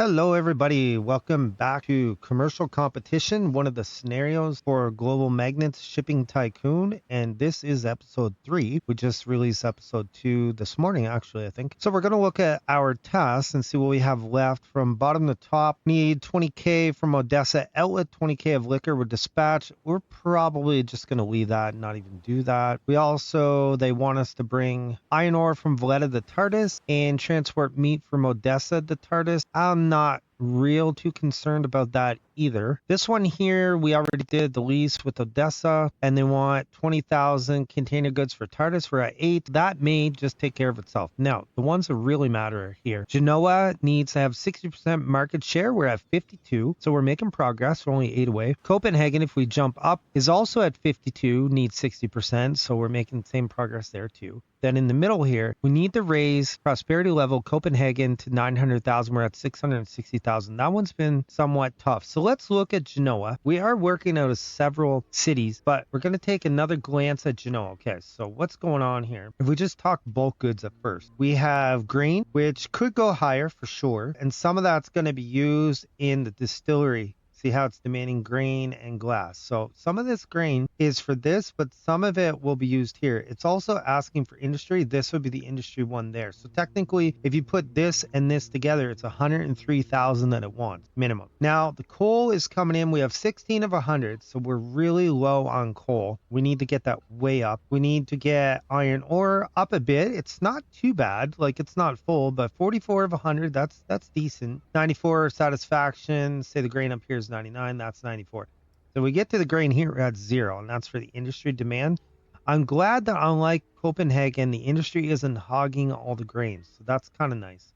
Hello, everybody. Welcome back to Commercial Competition, one of the scenarios for Global Magnates Shipping Tycoon. And this is episode 3. We just released episode 2 this morning, actually, I think. So we're going to look at our tasks and see what we have left. From bottom to top, need 20K from Odessa outlet, 20K of liquor with dispatch. We're probably just going to leave that and not even do that. They want us to bring iron ore from Valletta to Tartus and transport meat from Odessa to Tartus. I'm not real too concerned about that either. This one here, we already did the lease with Odessa, and they want 20,000 container goods for Tartus. We're at 8. That may just take care of itself. Now, the ones that really matter are here. Genoa needs to have 60% market share. We're at 52, so we're making progress. We're only 8 away. Copenhagen, if we jump up, is also at 52, needs 60%, so we're making the same progress there too. Then in the middle here, we need to raise prosperity level Copenhagen to 900,000. We're at 660,000. That one's been somewhat tough. So let's look at Genoa. We are working out of several cities, but we're going to take another glance at Genoa. Okay, so what's going on here? If we just talk bulk goods at first, we have grain, which could go higher for sure. And some of that's going to be used in the distillery. See how it's demanding grain and glass. So some of this grain is for this, but some of it will be used here. It's also asking for industry. This would be the industry one there. So technically, if you put this and this together, it's 103,000 that it wants minimum. Now the coal is coming in. We have 16 of 100, so we're really low on coal. We need to get that way up. We need to get iron ore up a bit. It's not too bad. Like, it's not full, but 44 of 100, that's decent. 94 satisfaction. Say the grain up here is 99, that's 94. So we get to the grain here at 0, and that's for the industry demand. I'm glad that unlike Copenhagen, the industry isn't hogging all the grains, so that's kind of nice.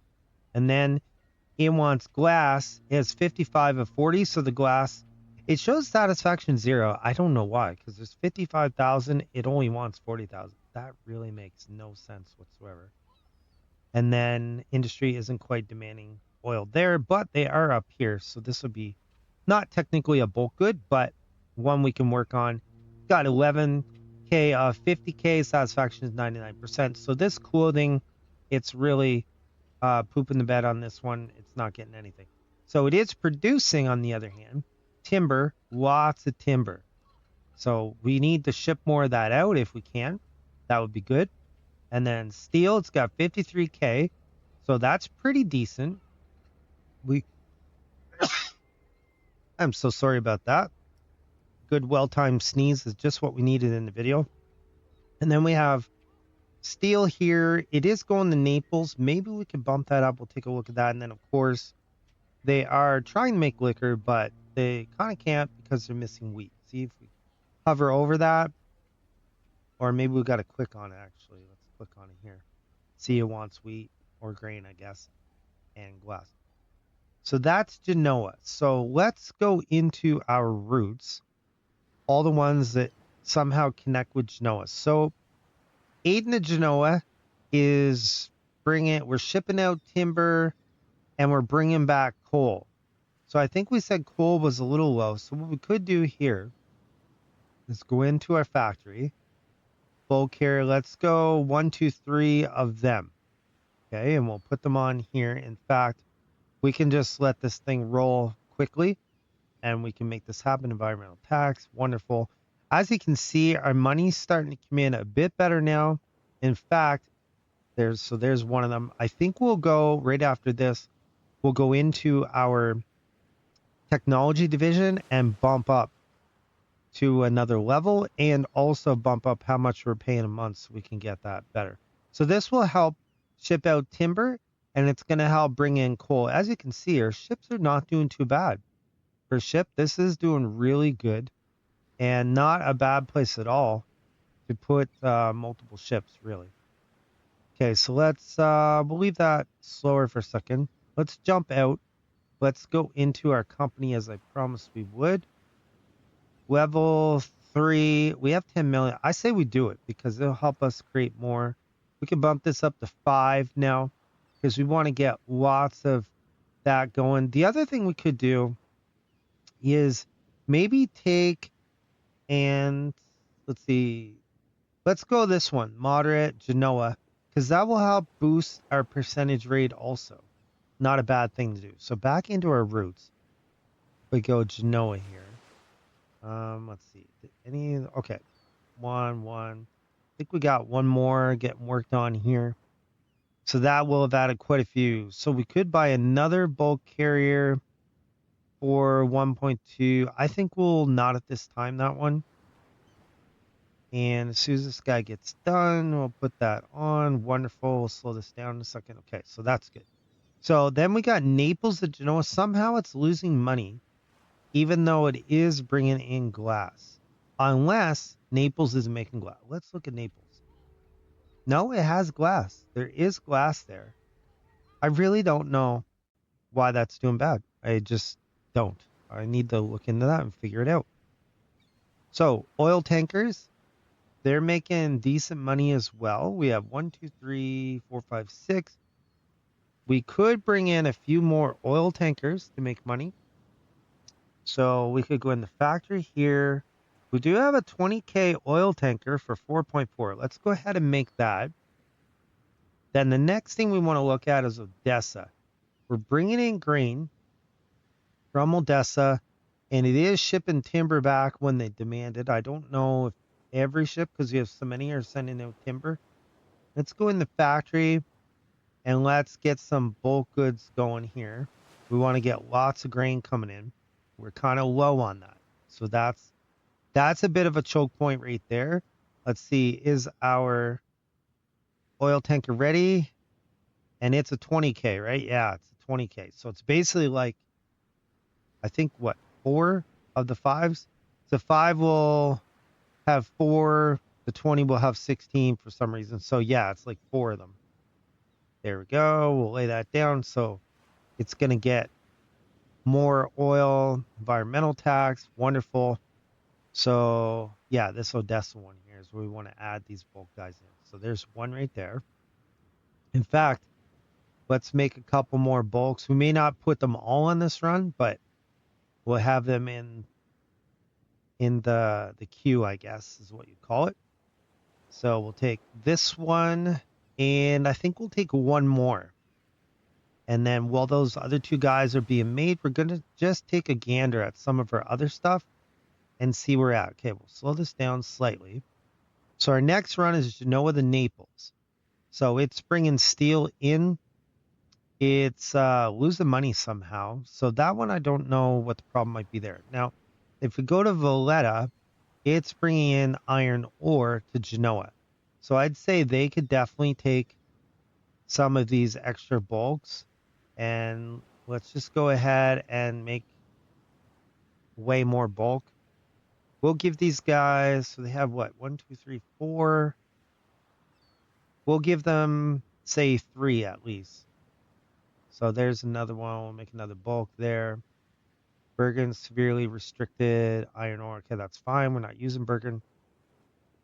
And then it wants glass. It has 55 of 40, so the glass, it shows satisfaction 0. I don't know why, because there's 55,000, it only wants 40,000. That really makes no sense whatsoever. And then industry isn't quite demanding oil there, but they are up here, so this would be not technically a bulk good, but one we can work on. Got 11K of 50K, satisfaction is 99%. So this clothing, it's really pooping the bed on this one. It's not getting anything. So it is producing, on the other hand, timber, lots of timber. So we need to ship more of that out if we can. That would be good. And then steel, it's got 53K. So that's pretty decent. I'm so sorry about that. Good well-timed sneeze is just what we needed in the video. And then we have steel here. It is going to Naples. Maybe we can bump that up. We'll take a look at that. And then, of course, they are trying to make liquor, but they kind of can't because they're missing wheat. See if we hover over that. Or maybe we got to click on it, actually. Let's click on it here. See, it wants wheat or grain, I guess, and glass. So that's Genoa. So let's go into our routes, all the ones that somehow connect with Genoa. So Aden to Genoa is we're shipping out timber and we're bringing back coal. So I think we said coal was a little low. So what we could do here is go into our factory, bulk here. Let's go 1, 2, 3 of them. Okay, and we'll put them on here. In fact, we can just let this thing roll quickly and we can make this happen. Environmental tax, wonderful. As you can see, our money's starting to come in a bit better now. In fact, there's one of them. I think we'll go right after this. We'll go into our technology division and bump up to another level and also bump up how much we're paying a month so we can get that better. So this will help ship out timber, and it's going to help bring in coal. As you can see, our ships are not doing too bad. For ship, this is doing really good and not a bad place at all to put multiple ships, really. Okay, so let's we'll leave that slower for a second. Let's jump out. Let's go into our company as I promised we would. Level 3, we have 10 million. I say we do it because it'll help us create more. We can bump this up to 5 now, because we want to get lots of that going. The other thing we could do is maybe take and let's go this one, moderate Genoa, because that will help boost our percentage rate also. not a bad thing to do. So back into our routes, we go Genoa here. Let's see. Okay. One. I think we got one more getting worked on here. So that will have added quite a few. So we could buy another bulk carrier for 1.2. I think we'll not at this time, that one. And as soon as this guy gets done, we'll put that on. Wonderful. We'll slow this down in a second. Okay, so that's good. So then we got Naples to Genoa. Somehow it's losing money, even though it is bringing in glass. Unless Naples isn't making glass. Let's look at Naples. No, it has glass. There is glass there. I really don't know why that's doing bad. I just don't. I need to look into that and figure it out. So, oil tankers, they're making decent money as well. We have 1, 2, 3, 4, 5, 6. We could bring in a few more oil tankers to make money. So we could go in the factory here. We do have a 20K oil tanker for 4.4. Let's go ahead and make that. Then the next thing we want to look at is Odessa. We're bringing in grain from Odessa, and it is shipping timber back when they demand it. I don't know if every ship, because you have so many, are sending out timber. Let's go in the factory and let's get some bulk goods going here. We want to get lots of grain coming in. We're kind of low on that. So that's a bit of a choke point right there. Let's see, is our oil tanker ready? And it's a 20K, right? Yeah, it's a 20K. So it's basically like, I think, what, 4 of the 5s? The 5 will have 4, the 20 will have 16 for some reason. So yeah, it's like 4 of them. There we go. We'll lay that down. So it's going to get more oil, environmental tax. Wonderful. So yeah, this Odessa one here is where we want to add these bulk guys in. So there's one right there. In fact, let's make a couple more bulks. We may not put them all on this run, but we'll have them in the queue, I guess is what you call it. So we'll take this one, and I think we'll take one more. And then while those other 2 guys are being made, we're going to just take a gander at some of our other stuff and see where we're at. Okay, we'll slow this down slightly. So our next run is Genoa to Naples. So it's bringing steel in. It's losing money somehow. So that one, I don't know what the problem might be there. Now, if we go to Valletta, it's bringing in iron ore to Genoa. So I'd say they could definitely take some of these extra bulks. And let's just go ahead and make way more bulk. We'll give these guys, so they have what, 1, 2, 3, 4. We'll give them, say, 3 at least. So there's another one. We'll make another bulk there. Bergen severely restricted iron ore. Okay, that's fine. We're not using Bergen.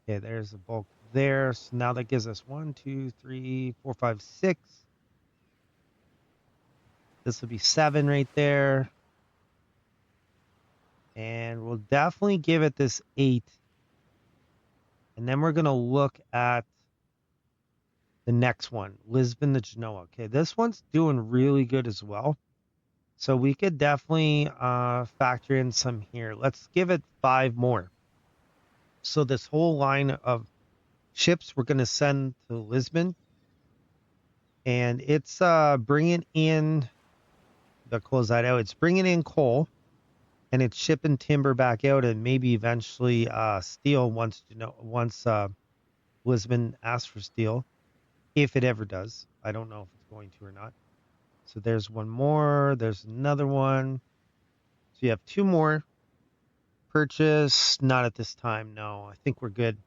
Okay, there's a bulk there. So now that gives us 1, 2, 3, 4, 5, 6. This will be 7 right there. And we'll definitely give it this 8. And then we're going to look at the next one, Lisbon to Genoa. Okay, this one's doing really good as well. So we could definitely factor in some here. Let's give it 5 more. So this whole line of ships we're going to send to Lisbon. And it's bringing in, to close that out, it's bringing in coal. And it's shipping timber back out and maybe eventually steel once Lisbon asks for steel. If it ever does. I don't know if it's going to or not. So there's one more. There's another one. So you have 2 more. Purchase. Not at this time. No, I think we're good.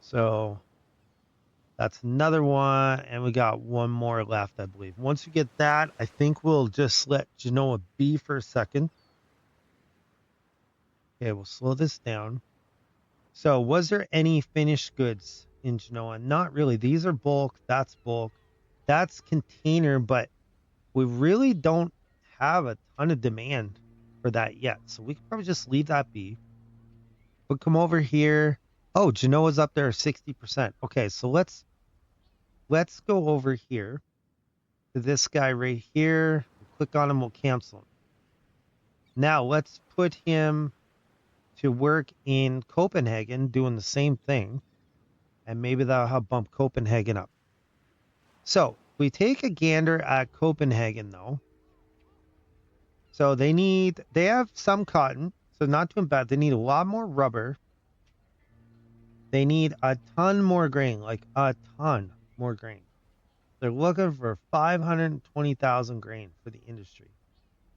So that's another one. And we got one more left, I believe. Once we get that, I think we'll just let Genoa be for a second. Okay, we'll slow this down. So was there any finished goods in Genoa? Not really. These are bulk. That's bulk. That's container, but we really don't have a ton of demand for that yet. So we could probably just leave that be. But come over here. Oh, Genoa's up there 60%. Okay, so let's go over here. to this guy right here. We'll click on him. We'll cancel him. Now let's put him to work in Copenhagen doing the same thing. And maybe that'll help bump Copenhagen up. So we take a gander at Copenhagen though. So they have some cotton, so not too bad. They need a lot more rubber. They need a ton more grain, like a ton more grain. They're looking for 520,000 grain for the industry.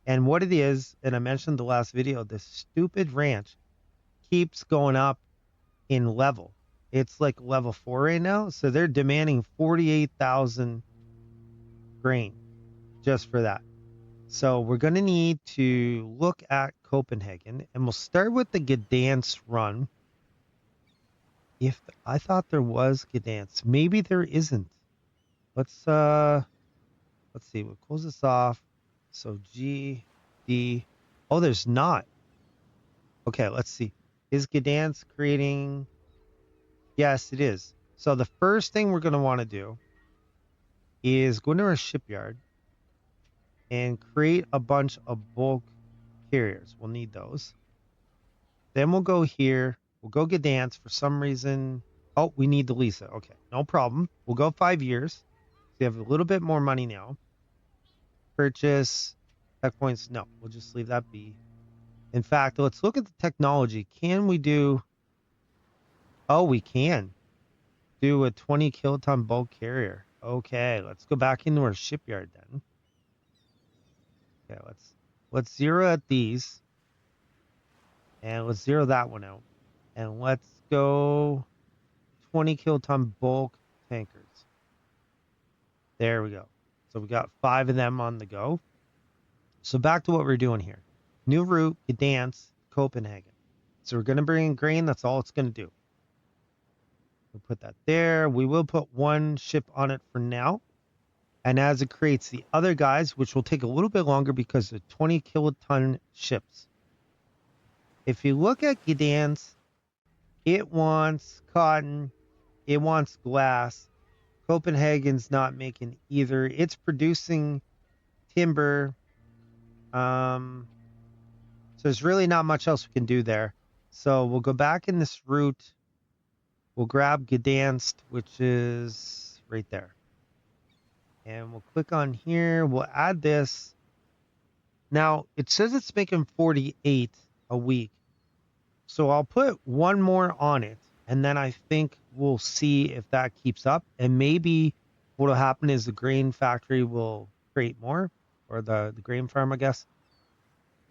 And what it is, and I mentioned the last video, this stupid ranch keeps going up in level. It's like level 4 right now. So they're demanding 48,000 grain just for that. So we're going to need to look at Copenhagen, and we'll start with the Gdansk run. I thought there was Gdansk, maybe there isn't. Let's see. We'll close this off. So GD. Oh, there's not. Okay, let's see. Is Gdansk creating? Yes, it is. So the first thing we're going to want to do is go into our shipyard and create a bunch of bulk carriers. We'll need those. Then we'll go here. We'll go Gdansk for some reason. Oh, we need the Lisa. Okay, no problem. We'll go 5 years. So we have a little bit more money now. Purchase tech points. No, we'll just leave that be. In fact, let's look at the technology. Can we do? Oh, we can do a 20 kiloton bulk carrier. Okay, let's go back into our shipyard then. Okay, let's zero at these. And let's zero that one out. And let's go 20 kiloton bulk tankers. There we go. So we got 5 of them on the go. So back to what we're doing here. New route, Gdansk, Copenhagen. So we're going to bring in grain. That's all it's going to do. We'll put that there. We will put one ship on it for now. And as it creates the other guys, which will take a little bit longer because they're 20 kiloton ships. If you look at Gdansk, it wants cotton. It wants glass. Copenhagen's not making either. It's producing timber. So there's really not much else we can do there. So we'll go back in this route. We'll grab Gdansk, which is right there. And we'll click on here. We'll add this. Now, it says it's making 48 a week. So I'll put one more on it. And then I think we'll see if that keeps up. And maybe what will happen is the grain factory will create more. Or the grain farm, I guess.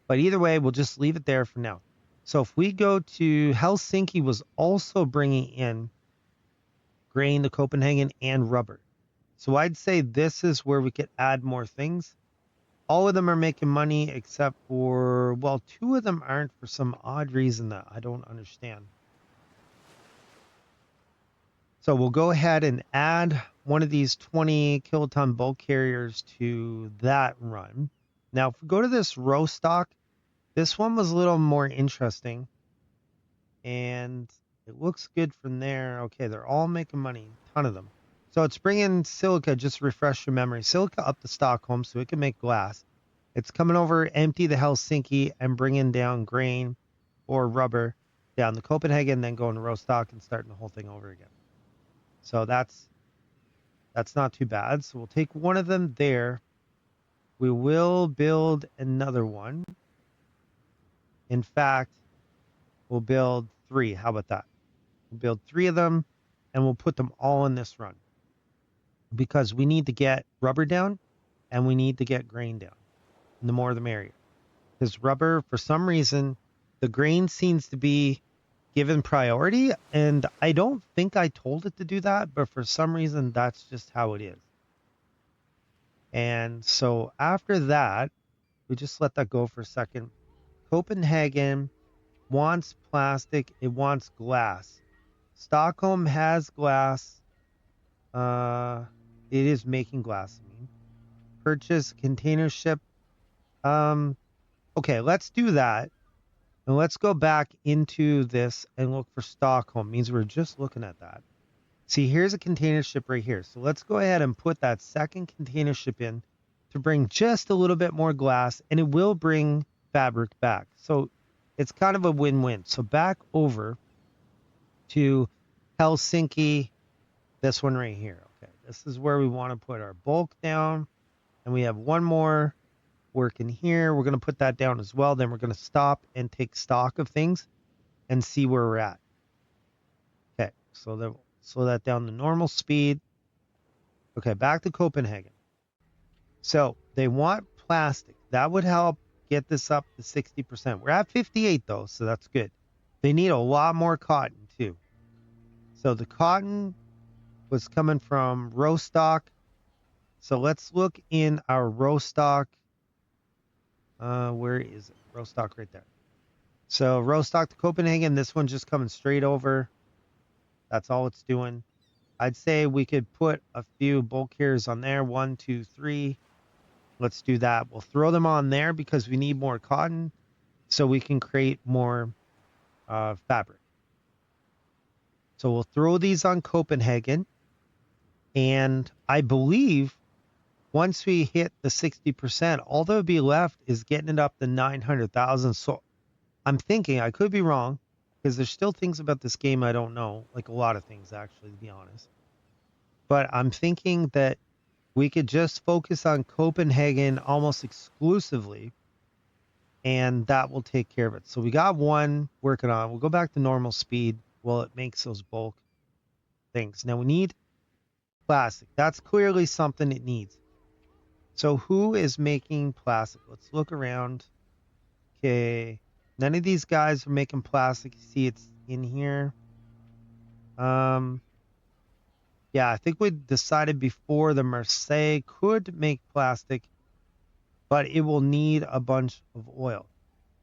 But either way, we'll just leave it there for now. So if we go to Helsinki was also bringing in grain to Copenhagen and rubber. So I'd say this is where we could add more things. All of them are making money except for, well, 2 of them aren't for some odd reason that I don't understand. So we'll go ahead and add one of these 20 kiloton bulk carriers to that run. Now, if we go to this row stock, this one was a little more interesting. And it looks good from there. Okay, they're all making money, a ton of them. So it's bringing silica, just refresh your memory. Silica up to Stockholm so it can make glass. It's coming over empty the Helsinki and bringing down grain or rubber down to Copenhagen, then going to Rostock and starting the whole thing over again. So that's not too bad. So we'll take one of them there. We will build another one. In fact, we'll build 3. How about that? We'll build 3 of them and we'll put them all in this run. Because we need to get rubber down and we need to get grain down. And the more the merrier. Because rubber, for some reason, the grain seems to be given priority. And I don't think I told it to do that, but for some reason, that's just how it is. And so after that, we just let that go for a second. Copenhagen wants plastic. It wants glass. Stockholm has glass. It is making glass. Purchase container ship. Okay, let's do that. And let's go back into this and look for Stockholm. Means we're just looking at that. See, here's a container ship right here. So let's go ahead and put that second container ship in to bring just a little bit more glass, and it will bring fabric back. So it's kind of a win-win. So back over to Helsinki, this one right here. Okay, this is where we want to put our bulk down, and we have one more work in here. We're going to put that down as well. Then we're going to stop and take stock of things and see where we're at. Okay, so then slow that down to normal speed. Okay, back to Copenhagen. So they want plastic. That would help get this up to 60%. We're at 58 though, so that's good. They need a lot more cotton too. So the cotton was coming from Rostock. So let's look in our Rostock. Where is it? Rostock right there. So Rostock to Copenhagen. This one's just coming straight over. That's all it's doing. I'd say we could put a few bulk carriers on there. 1, 2, 3. Let's do that. We'll throw them on there because we need more cotton so we can create more fabric. So we'll throw these on Copenhagen. And I believe once we hit the 60%, all that would be left is getting it up to 900,000. So I'm thinking, I could be wrong, because there's still things about this game I don't know, like a lot of things actually, to be honest. But I'm thinking that we could just focus on Copenhagen almost exclusively, and that will take care of it. So we got one working on. We'll go back to normal speed while it makes those bulk things. Now we need plastic. That's clearly something it needs. So who is making plastic? Let's look around. Okay. None of these guys are making plastic. You see it's in here. Yeah, I think we decided before the Marseilles could make plastic, but it will need a bunch of oil.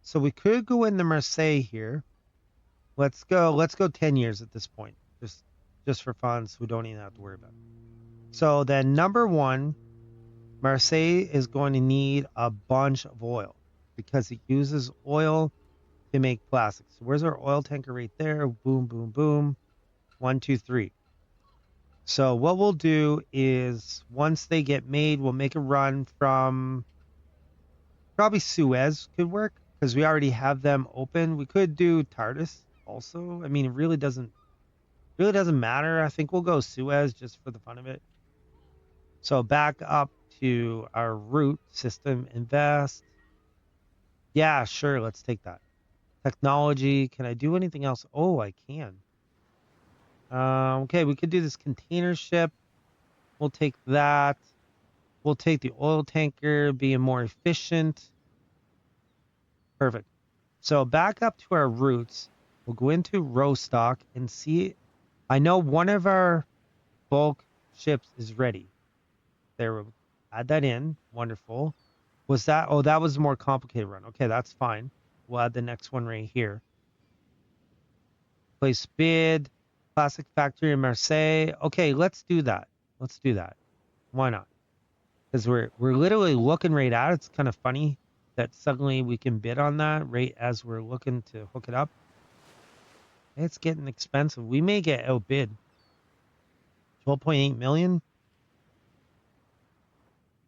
So we could go in the Marseilles here. Let's go 10 years at this point. Just for fun, so we don't even have to worry about it. So then number one, Marseilles is going to need a bunch of oil because it uses oil to make plastic. So where's our oil tanker right there? Boom, boom, boom. 1, 2, 3. So what we'll do is once they get made, we'll make a run from probably Suez could work because we already have them open. We could do Tardis also. I mean, it really doesn't matter. I think we'll go Suez just for the fun of it. So back up to our route system, invest. Yeah, sure. Let's take that. Technology. Can I do anything else? Oh, I can. Okay, we could do this container ship. We'll take that. We'll take the oil tanker, being more efficient. Perfect. So back up to our routes. We'll go into Rostock and see. I know one of our bulk ships is ready. There, we'll add that in. Wonderful. Was that? Oh, that was a more complicated run. Okay, that's fine. We'll add the next one right here. Place bid. Plastic factory in Marseille. Okay, let's do that. Let's do that. Why not? Because we're literally looking right at it. It's kind of funny that suddenly we can bid on that right as we're looking to hook it up. It's getting expensive. We may get outbid. 12.8 million.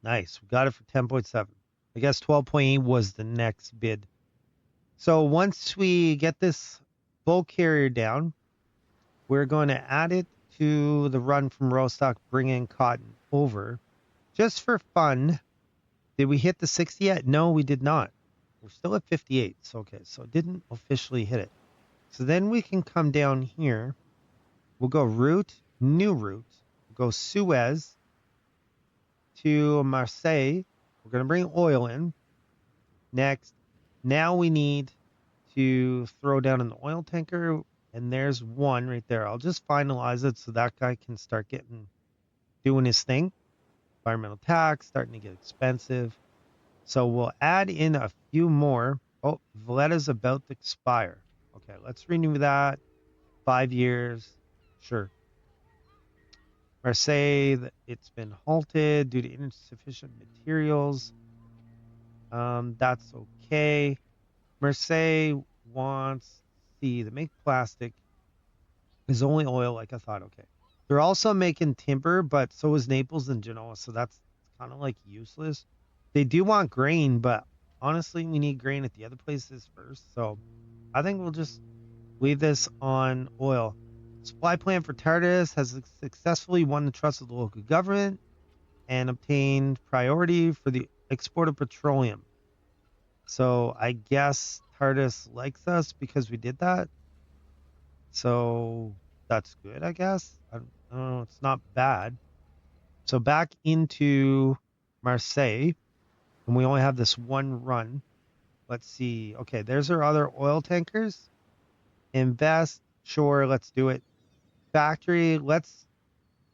Nice. We got it for 10.7. I guess 12.8 was the next bid. So once we get this bulk carrier down, we're going to add it to the run from Rostock, bring in cotton over. Just for fun, did we hit the 60 yet? No, we did not. We're still at 58. So, okay, so it didn't officially hit it. So then we can come down here. We'll go route, new route. We'll go Suez to Marseille. We're going to bring oil in. Next, now we need to throw down an oil tanker. And there's one right there. I'll just finalize it so that guy can start doing his thing. Environmental tax, starting to get expensive. So we'll add in a few more. Oh, Valletta's about to expire. Okay, let's renew that. 5 years. Sure. Marseille, it's been halted due to insufficient materials. That's okay. Marseille wants, see, to make plastic is only oil, like I thought. Okay. They're also making timber, but so is Naples and Genoa, so that's kind of like useless. They do want grain, but honestly, we need grain at the other places first. So I think we'll just leave this on oil. Supply plan for Tardis has successfully won the trust of the local government and obtained priority for the export of petroleum. So I guess Tardis likes us because we did that. So that's good, I guess. I don't know. It's not bad. So back into Marseille, and we only have this one run. Let's see. Okay, there's our other oil tankers. Invest. Sure, let's do it. Factory. Let's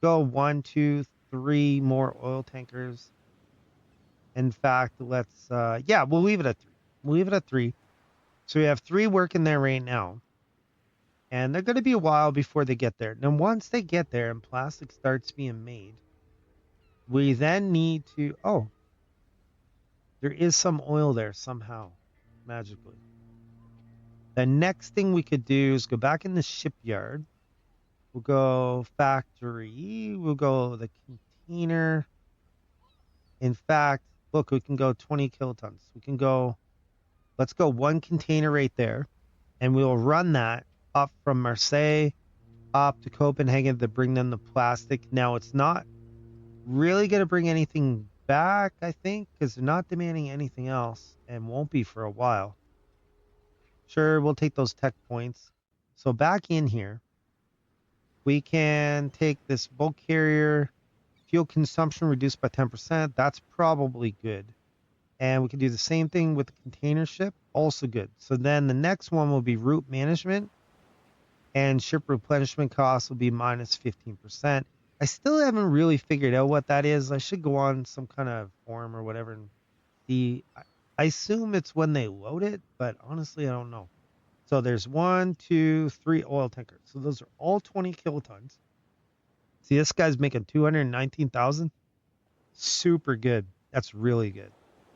go 1, 2, 3 more oil tankers. In fact, let's yeah, we'll leave it at 3. We'll leave it at 3. So we have 3 working there right now. And they're going to be a while before they get there. Now, once they get there and plastic starts being made, we then need to, oh, there is some oil there somehow, magically. The next thing we could do is go back in the shipyard. We'll go factory. We'll go the container. In fact, look, we can go 20 kilotons. We can go, let's go 1 container right there. And we'll run that up from Marseille up to Copenhagen to bring them the plastic. Now, it's not really going to bring anything back, I think, because they're not demanding anything else and won't be for a while. Sure, we'll take those tech points. So back in here, we can take this bulk carrier, fuel consumption reduced by 10%. That's probably good. And we can do the same thing with the container ship, also good. So then the next one will be route management, and ship replenishment costs will be minus 15%. I still haven't really figured out what that is. I should go on some kind of forum or whatever and see. I assume it's when they load it, but honestly, I don't know. So there's 1, 2, 3 oil tankers. So those are all 20 kilotons. See, this guy's making 219,000. Super good. That's really good.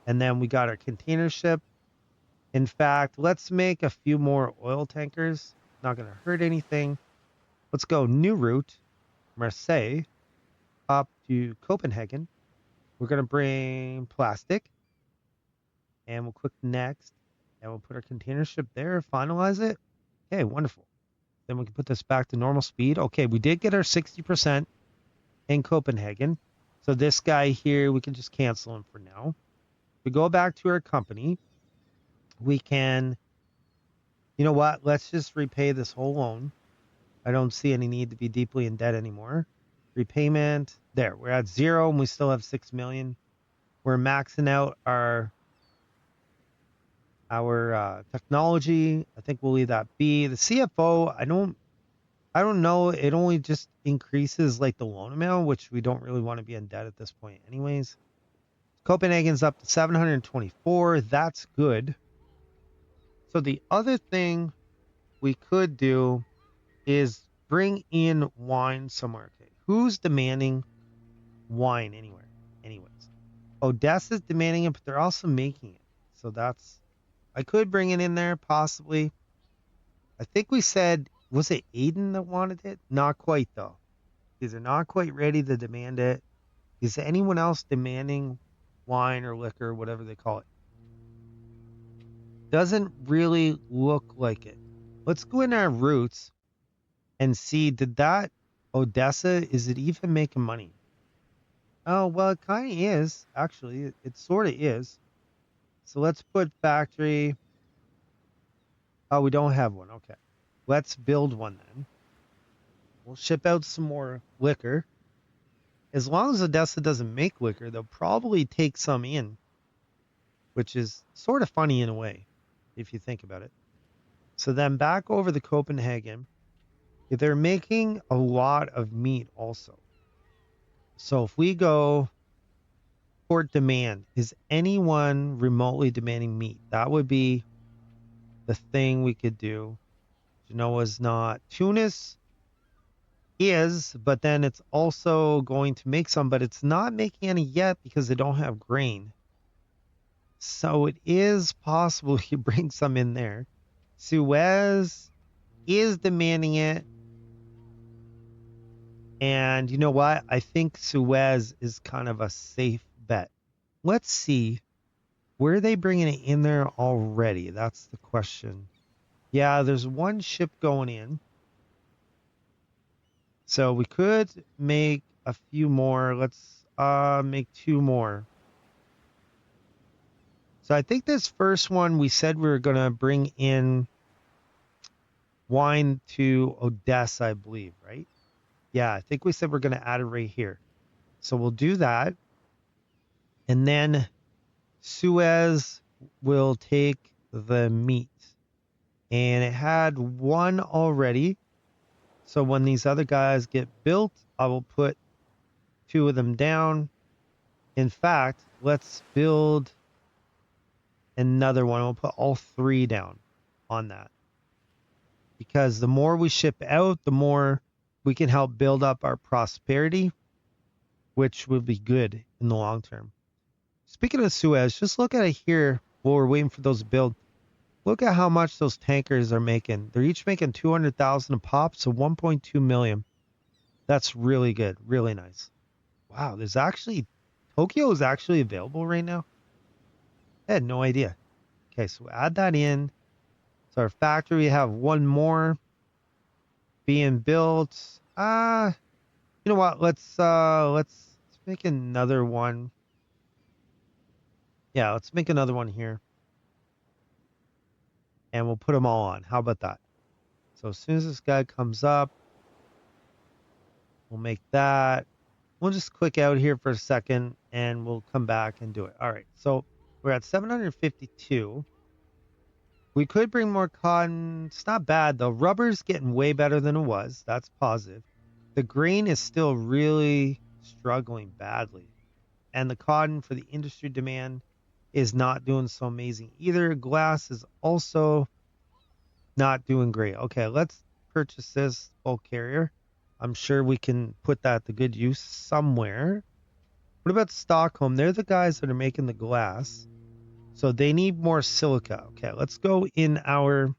And then we got our container ship. In fact, let's make a few more oil tankers. Not going to hurt anything. Let's go new route, Marseille, up to Copenhagen. We're going to bring plastic. And we'll click next. And we'll put our container ship there, finalize it. Okay, wonderful. Then we can put this back to normal speed. Okay, we did get our 60% in Copenhagen. So this guy here, we can just cancel him for now. We go back to our company. We can, you know what? Let's just repay this whole loan. I don't see any need to be deeply in debt anymore. Repayment. There, we're at 0 and we still have 6 million. We're maxing out our technology. I think we'll leave that be. The CFO, I don't know. It only just increases like the loan amount, which we don't really want to be in debt at this point anyways. Copenhagen's up to 724. That's good. So the other thing we could do is bring in wine somewhere. Okay, who's demanding wine anywhere? Anyways, Odessa's demanding it, but they're also making it. So that's, I could bring it in there possibly. I think we said, was it Aiden that wanted it? Not quite though. Because they're not quite ready to demand it. Is anyone else demanding wine or liquor, whatever they call it? Doesn't really look like it. Let's go in our routes and see, did that Odessa, is it even making money? Oh, well, it kind of is, actually. It sort of is. So let's put factory. Oh, we don't have one. Okay. Let's build one then. We'll ship out some more liquor. As long as Odessa doesn't make liquor, they'll probably take some in, which is sort of funny in a way, if you think about it. So then back over the Copenhagen, they're making a lot of meat also. So if we go port demand, is anyone remotely demanding meat? That would be the thing we could do. Genoa's not. Tunis is, but then it's also going to make some, but it's not making any yet because they don't have grain. So it is possible you bring some in there. Suez is demanding it. And you know what? I think Suez is kind of a safe bet. Let's see. Where are they bringing it in there already? That's the question. Yeah, there's one ship going in. So we could make a few more. Let's make two more. So I think this first one we said we were gonna bring in wine to Odessa, I believe, right? Yeah, I think we said we're gonna add it right here. So we'll do that. And then Suez will take the meat. And it had one already. So when these other guys get built, I will put two of them down. In fact, let's build another one. We'll put all three down on that. Because the more we ship out, the more we can help build up our prosperity, which will be good in the long term. Speaking of Suez, just look at it here while we're waiting for those to build. Look at how much those tankers are making. They're each making 200,000 a pop, so 1.2 million. That's really good, really nice. Wow, there's actually Tokyo is actually available right now. I had no idea. Okay, so add that in. So our factory, we have one more being built. You know what? Let's make another one. Yeah, let's make another one here. And we'll put them all on. How about that? So as soon as this guy comes up, we'll make that. We'll just click out here for a second and we'll come back and do it. All right. So we're at 752. We could bring more cotton. It's not bad though. Rubber's getting way better than it was. That's positive. The grain is still really struggling badly. And the cotton for the industry demand is not doing so amazing either. Glass is also not doing great. Okay, let's purchase this bulk carrier. I'm sure we can put that to good use somewhere. What about Stockholm? They're the guys that are making the glass. So they need more silica. Okay, let's go in our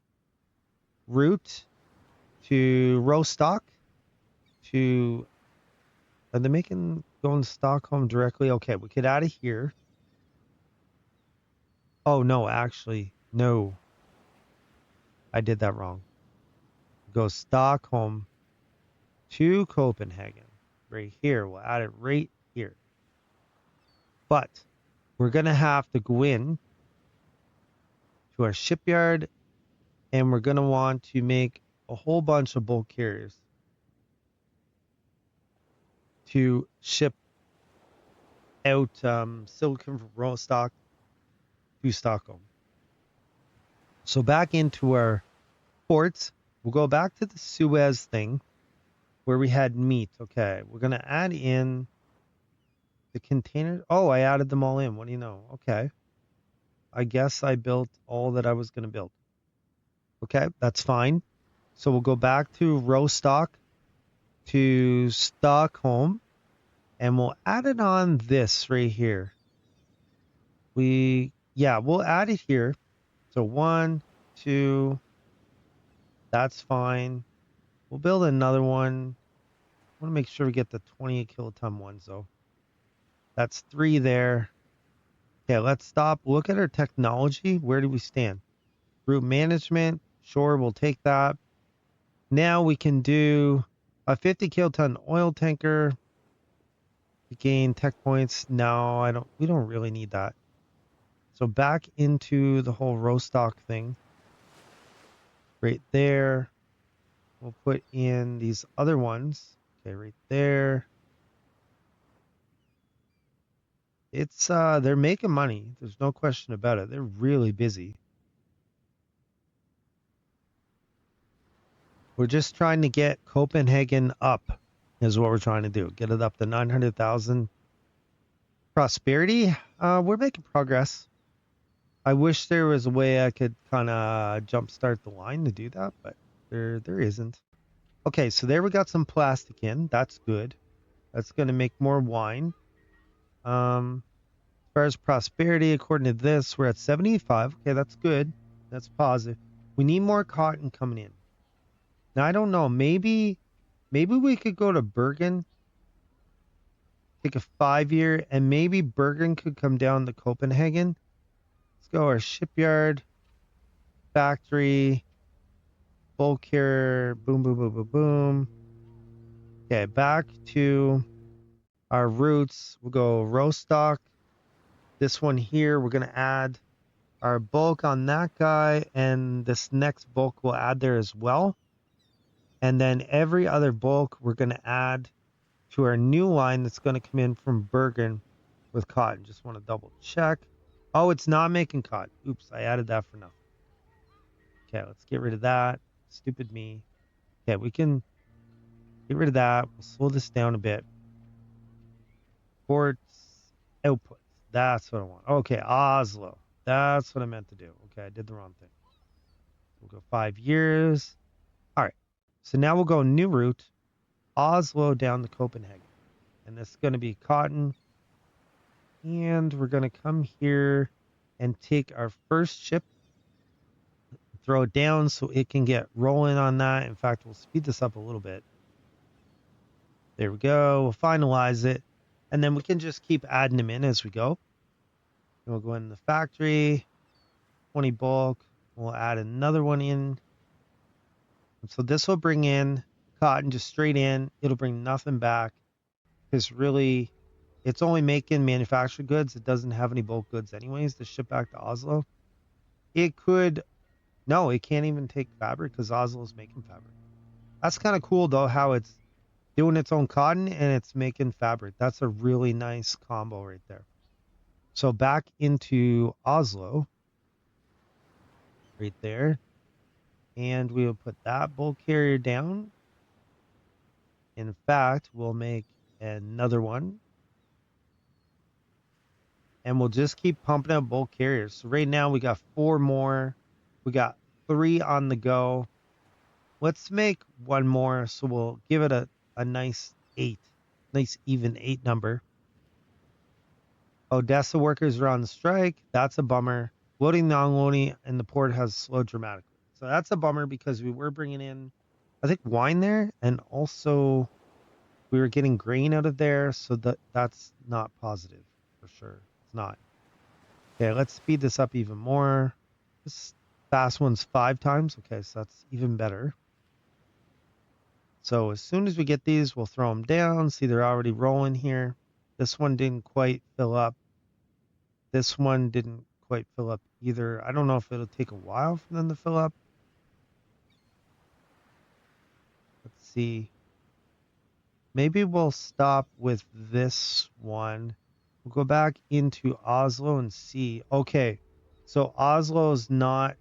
route to Rostock. To Are they making going to Stockholm directly? Okay, we could add it here. Oh no, actually, no. I did that wrong. Go Stockholm to Copenhagen. Right here. We'll add it right here. But we're going to have to go in to our shipyard and we're going to want to make a whole bunch of bulk carriers to ship out silicon from Rostock to Stockholm. So back into our ports, we'll go back to the Suez thing where we had meat. Okay, we're going to add in the containers. Oh, I added them all in. What do you know? Okay. I guess I built all that I was going to build. Okay, that's fine. So we'll go back to Rostock to Stockholm and we'll add it on this right here. We'll add it here. So 1, 2, that's fine. We'll build another one. I want to make sure we get the 28 kiloton ones though. That's 3 there. Okay, let's stop. Look at our technology. Where do we stand? Route management. Sure, we'll take that. Now we can do a 50 kiloton oil tanker. Gain tech points. No, we don't really need that. So back into the whole Rostock thing. Right there. We'll put in these other ones. Okay, right there. It's they're making money. There's no question about it. They're really busy. We're just trying to get Copenhagen up is what we're trying to do. Get it up to 900,000. Prosperity, we're making progress. I wish there was a way I could kind of jumpstart the line to do that, but there isn't. Okay, so there we got some plastic in. That's good. That's going to make more wine. As far as prosperity, according to this, we're at 75. Okay, that's good. That's positive. We need more cotton coming in. Now, I don't know. Maybe Maybe we could go to Bergen, take a 5-year, and maybe Bergen could come down to Copenhagen. Let's go our shipyard, factory, bulk carrier, boom, boom, boom, boom, boom. Okay, back to our roots. We'll go Rostock. This one here, we're going to add our bulk on that guy, and this next bulk we'll add there as well. And then every other bulk we're going to add to our new line that's going to come in from Bergen with cotton. Just want to double check. Oh, it's not making cotton. Oops, I added that for nothing. Okay, let's get rid of that. Stupid me. Okay, we can get rid of that. We'll slow this down a bit. Ports, outputs. That's what I want. Okay, Oslo. That's what I meant to do. Okay, I did the wrong thing. We'll go 5 years. All right. So now we'll go new route, Oslo down to Copenhagen. And this is going to be cotton. And we're going to come here and take our first ship, throw it down so it can get rolling on that. In fact, we'll speed this up a little bit. There we go. We'll finalize it. And then we can just keep adding them in as we go. And we'll go in the factory, 20 bulk. We'll add another one in. And so this will bring in cotton just straight in. It'll bring nothing back because really it's only making manufactured goods. It doesn't have any bulk goods anyways to ship back to Oslo. It could, no, it can't even take fabric because Oslo's making fabric. That's kind of cool though, how it's doing its own cotton and it's making fabric. That's a really nice combo right there. So back into Oslo, right there. And we will put that bulk carrier down. In fact, we'll make another one. And we'll just keep pumping out bulk carriers. So right now we got 4 more. We got 3 on the go. Let's make one more. So we'll give it a nice 8. Nice even 8 number. Odessa workers are on strike. That's a bummer. Loading and unloading in the port has slowed dramatically. So that's a bummer because we were bringing in, I think, wine there. And also we were getting grain out of there. So that's not positive for sure. It's not. Okay, let's speed this up even more. This fast one's 5 times. Okay, so that's even better. So as soon as we get these, we'll throw them down. See, they're already rolling here. This one didn't quite fill up. This one didn't quite fill up either. I don't know if it'll take a while for them to fill up. Let's see. Maybe we'll stop with this one. We'll go back into Oslo and see. Okay, so Oslo's not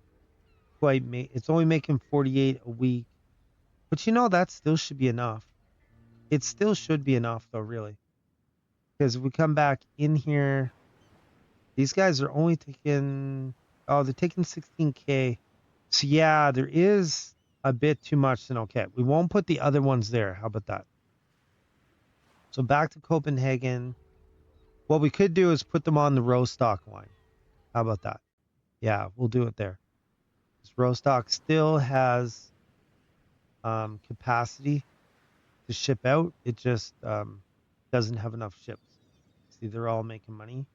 quite it's only making 48 a week. But you know, that still should be enough. It still should be enough though, really. Because if we come back in here, these guys are only taking, oh, they're taking 16K. So yeah, there is a bit too much. Then okay, we won't put the other ones there. How about that? So back to Copenhagen. What we could do is put them on the Rostock line. How about that? Yeah, we'll do it there. This Rostock still has capacity to ship out. It just doesn't have enough ships. See, they're all making money.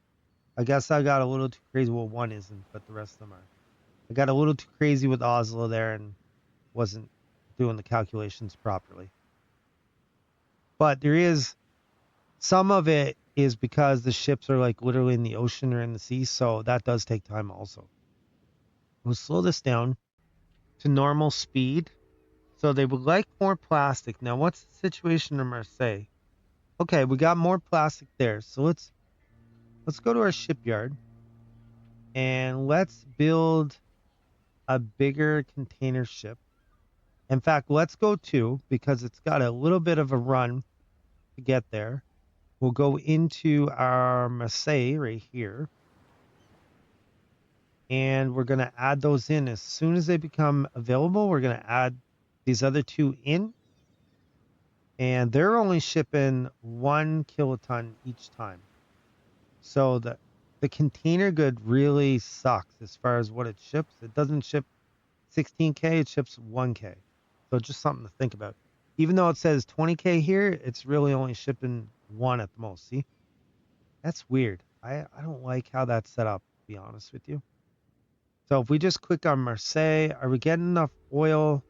I guess I got a little too crazy. Well, one isn't, but the rest of them are. I got a little too crazy with Oslo there and wasn't doing the calculations properly. But there is, some of it is because the ships are like literally in the ocean or in the sea, so that does take time also. We'll slow this down to normal speed. So they would like more plastic. Now, what's the situation in Marseille? Okay, we got more plastic there. So let's go to our shipyard and let's build a bigger container ship. In fact, let's go 2 because it's got a little bit of a run to get there. We'll go into our Marseille right here. And we're going to add those in as soon as they become available. We're going to add these other 2 in. And they're only shipping 1 kiloton each time. So the container good really sucks as far as what it ships. It doesn't ship 16K, it ships 1K. So just something to think about. Even though it says 20K here, it's really only shipping 1 at the most. See? That's weird. I don't like how that's set up, to be honest with you. So if we just click on Marseille, are we getting enough oil?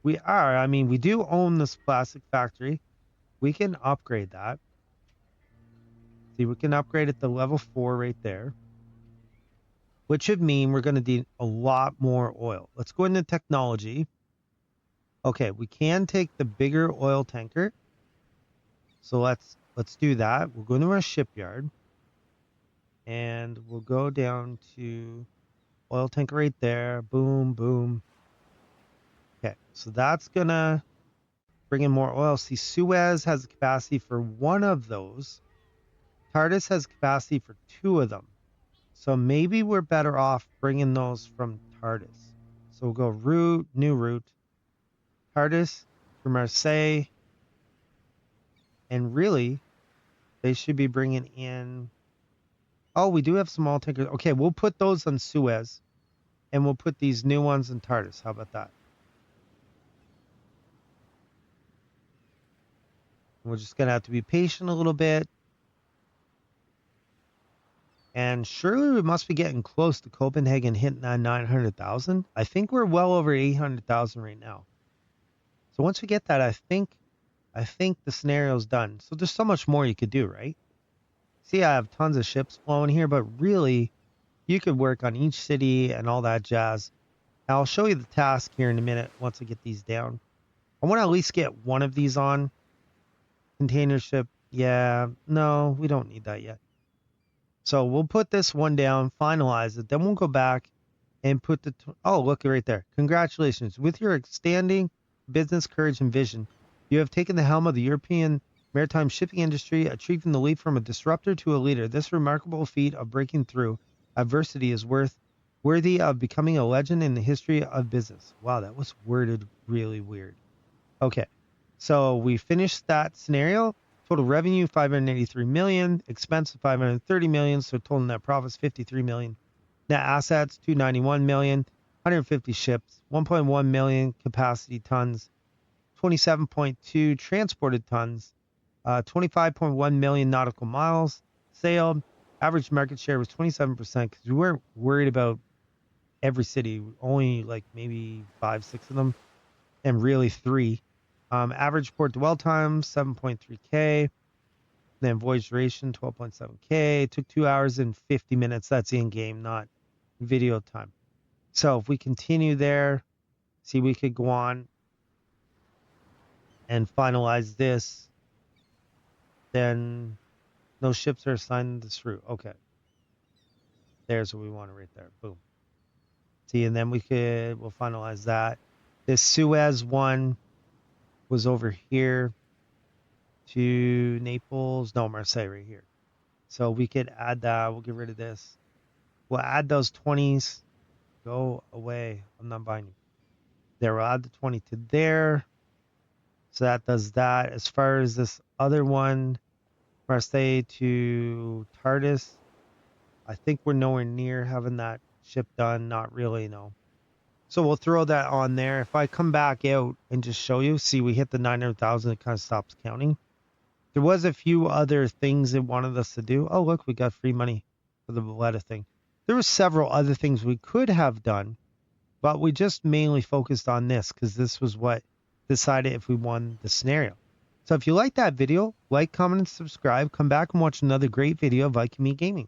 We are. I mean, we do own this plastic factory. We can upgrade that. See, we can upgrade it to level 4 right there, which should mean we're going to need a lot more oil. Let's go into technology. Okay, we can take the bigger oil tanker. So let's do that. We'll go to our shipyard and we'll go down to oil tanker right there. Boom, boom. Okay, so that's gonna bring in more oil. See, Suez has the capacity for 1 of those. Tardis has capacity for 2 of them. So maybe we're better off bringing those from Tardis. So we'll go route, new route, Tardis to Marseille. And really, they should be bringing in... Oh, we do have some oil tankers. Okay, we'll put those on Suez. And we'll put these new ones in Tardis. How about that? We're just going to have to be patient a little bit. And surely we must be getting close to Copenhagen hitting that 900,000. I think we're well over 800,000 right now. So once we get that, I think the scenario's done. So there's so much more you could do, right? See, I have tons of ships flowing here, but really, you could work on each city and all that jazz. I'll show you the task here in a minute once I get these down. I want to at least get one of these on. Container ship. Yeah, no, we don't need that yet. So we'll put this one down, finalize it. Then we'll go back and put the... Oh, look right there. Congratulations. With your outstanding business courage and vision, you have taken the helm of the European maritime shipping industry, achieving the leap from a disruptor to a leader. This remarkable feat of breaking through adversity is worthy of becoming a legend in the history of business. Wow, that was worded really weird. Okay, so we finished that scenario. Total revenue, 583 million. Expense, 530 million. So total net profits, 53 million. Net assets, 291 million. 150 ships, 1.1 million capacity tons. 27.2 transported tons. 25.1 million nautical miles sailed. Average market share was 27% because we weren't worried about every city. Only like maybe 5-6 of them, and really 3. Average port dwell time, 7.3K. Then voyage duration, 12.7K. Took 2 hours and 50 minutes. That's in-game, not video time. So if we continue there, see, we could go on and finalize this. Then no ships are assigned to this route. Okay. There's what we want right there. Boom. See, and then we'll finalize that. This Suez one was over here to Naples. No, Marseille right here. So we could add that. We'll get rid of this. We'll add those 20s. Go away. I'm not buying you. There, we'll add the 20 to there. So that does that. As far as this other one, Marseille to Tardis, I think we're nowhere near having that ship done. Not really, no. So we'll throw that on there. If I come back out and just show you, see, we hit the 900,000. It kind of stops counting. There was a few other things it wanted us to do. Oh, look, we got free money for the Valletta thing. There were several other things we could have done, but we just mainly focused on this because this was what decided if we won the scenario. So if you like that video, like, comment, and subscribe. Come back and watch another great video of Viking Me Gaming.